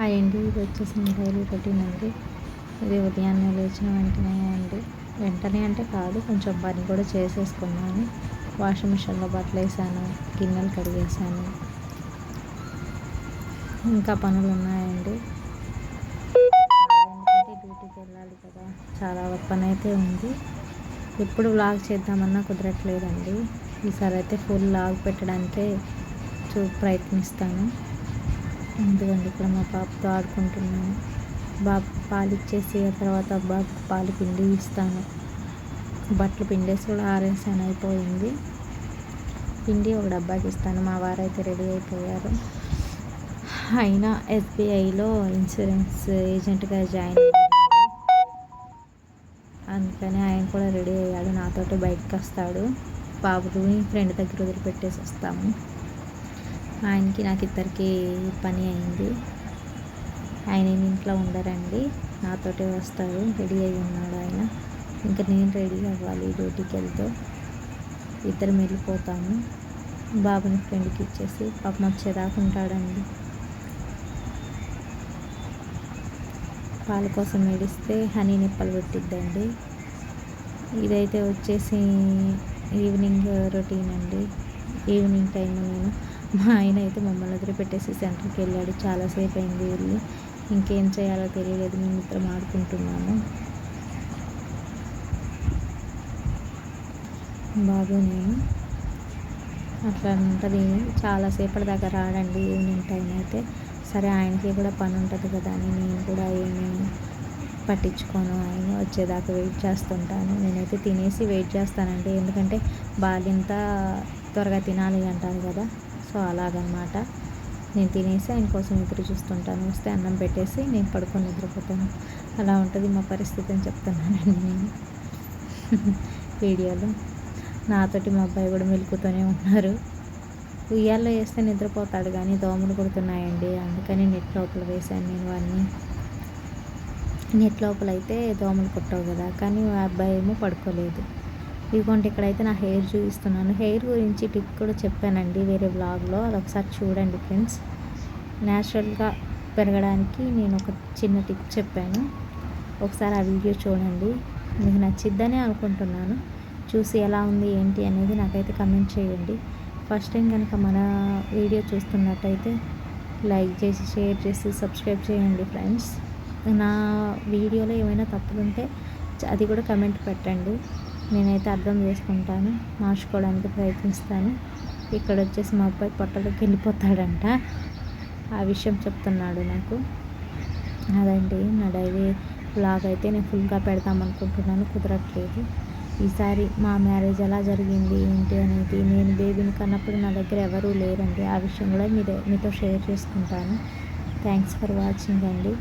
Hi అండి, ఇది వచ్చేసి నా డైలీ రొటీన్ అండి. ఇది ఉదయాన్నే లేచిన వెంటనే అండి. వెంటనే అంటే కాదు, కొంచెం పని కూడా చేసేసుకున్నాను. వాషింగ్ మిషన్లో బట్టలు వేసాను, గిన్నెలు కడిగేసాను, ఇంకా పనులు ఉన్నాయండి. ఎందుకంటే డ్యూటీకి వెళ్ళాలి కదా, చాలా పని అయితే ఉంది. ఎప్పుడు వ్లాగ్ చేద్దామన్నా కుదరట్లేదండి. ఈసారి అయితే ఫుల్ వ్లాగ్ పెట్టడానికే ప్రయత్నిస్తాను. ఎందుకంటే ఇక్కడ మా పాపతో ఆడుకుంటున్నాను. బాబు పాలు ఇచ్చేసి ఆ తర్వాత బాబుకి పాలు పిండి ఇస్తాను. బట్టలు పిండేసి కూడా ఆరేసాను, అయిపోయింది. పిండి ఒక డబ్బాకి ఇస్తాను. మా వారైతే రెడీ అయిపోయారు. ఆయన ఎస్బీఐలో ఇన్సూరెన్స్ ఏజెంట్గా జాయిన్ అయ్యారు. అందుకని ఆయన కూడా రెడీ అయ్యాడు. నాతోటి బయటకు వస్తాడు. బాబుని ఫ్రెండ్ దగ్గర వదిలిపెట్టేసి వస్తాము. ఆయనకి నాకు ఇద్దరికి పని అయింది. ఆయన ఇంట్లో ఉండరండి, నాతోటే వస్తారు. రెడీ అయి ఉన్నాడు ఆయన. ఇంకా నేను రెడీ అవ్వాలి డ్యూటీకి వెళ్తే. ఇద్దరం వెళ్ళిపోతాము. బాబుని ఫ్రెండ్కి ఇచ్చేసి పాపం వచ్చేదాకా ఉంటాడండి. పాల కోసం ఏడిస్తే హనీ నిప్పలు పెట్టిద్దండి. ఇదైతే వచ్చేసి ఈవినింగ్ రొటీన్ అండి. ఈవినింగ్ టైం నేను మా ఆయన అయితే మమ్మల్ని వదిలిపెట్టేసి సెంటర్కి వెళ్ళాడు. చాలాసేపు అయింది వెళ్ళి. ఇంకేం చేయాలో తెలియలేదు, మేము ఇద్దరం ఆడుకుంటున్నాము. బాబు నేను అట్లా ఉంటుంది. చాలాసేపటి దాకా రాడండి ఈవినింగ్ టైం అయితే. సరే, ఆయనకి కూడా పని ఉంటుంది కదా అని నేను కూడా ఏమీ పట్టించుకోను. ఆయన వచ్చేదాకా వెయిట్ చేస్తుంటాను. నేనైతే తినేసి వెయిట్ చేస్తానండి. ఎందుకంటే బాలింత త్వరగా తినాలి అంటారు కదా, సో అలాగనమాట. నేను తినేసి ఆయన కోసం ఎదురు చూస్తుంటాను. వస్తే అన్నం పెట్టేసి నేను పడుకొని నిద్రపోతాను. అలా ఉంటుంది మా పరిస్థితి అని చెప్తున్నానండి నేను వీడియోలో. నాతోటి మా అబ్బాయి కూడా మెలుకుతూనే ఉన్నారు. ఉయ్యాల్లో వేస్తే నిద్రపోతాడు, కానీ దోమలు కొడుతున్నాయండి. అందుకని నెట్ లోపల వేశాను నేను వాడిని. నెట్ లోపల అయితే దోమలు కొట్టవు కదా, కానీ మా అబ్బాయి ఏమో పడుకోలేదు. ఇదిగోండి, ఇక్కడైతే నా హెయిర్ చూపిస్తున్నాను. హెయిర్ గురించి టిప్ కూడా చెప్పానండి వేరే వ్లాగ్లో, అది ఒకసారి చూడండి ఫ్రెండ్స్. న్యాచురల్గా పెరగడానికి నేను ఒక చిన్న టిప్ చెప్పాను. ఒకసారి ఆ వీడియో చూడండి, మీకు నచ్చిద్దని అనుకుంటున్నాను. చూసి ఎలా ఉంది ఏంటి అనేది నాకైతే కమెంట్ చేయండి. ఫస్ట్ టైం కనుక మన వీడియో చూస్తున్నట్టయితే లైక్ చేసి, షేర్ చేసి, సబ్స్క్రైబ్ చేయండి ఫ్రెండ్స్. నా వీడియోలో ఏమైనా తప్పులుంటే అది కూడా కమెంట్ పెట్టండి. నేనైతే అర్థం చేసుకుంటాను, మార్చుకోవడానికి ప్రయత్నిస్తాను. ఇక్కడ వచ్చేసి మా అబ్బాయి పొట్టలోకి వెళ్ళిపోతాడంట, ఆ విషయం చెప్తున్నాడు నాకు. అదండి నా డైలీ వ్లాగ్. అయితే నేను ఫుల్గా పెడదామనుకుంటున్నాను, కుదరట్లేదు. ఈసారి మా మ్యారేజ్ ఎలా జరిగింది ఏంటి అనేది, నేను బేబీని కన్నప్పుడు నా దగ్గర ఎవరూ లేరండి, ఆ విషయం కూడా మీతో షేర్ చేసుకుంటాను. థ్యాంక్స్ ఫర్ వాచింగ్ అండి.